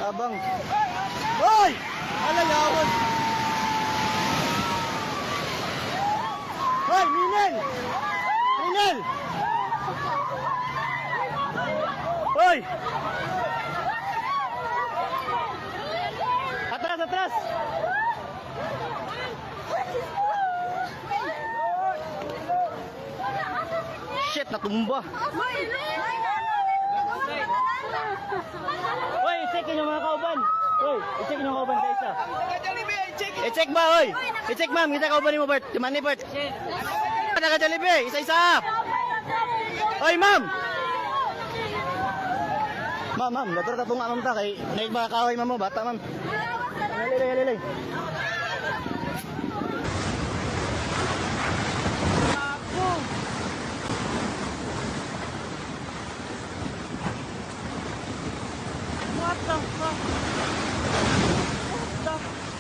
Abang. Hoy! Alalawan. Hoy, Minel! Minel! Hoy! Atras, atras! Shit, natumba. Hoy, i-checkin yung mga kauban. Hoy, i-checkin yung kauban sa isa. I-check ba, hoy? I-check, ma'am. Kita kauban mo, Bert. Tumani, Bert. Naka-Jollibee, isa-isa. Hoy, ma'am. Ma'am, dator tatong ma'am ta kay naik mga kahoy ma'am mo, bata ma'am. Halilay. What the fuck?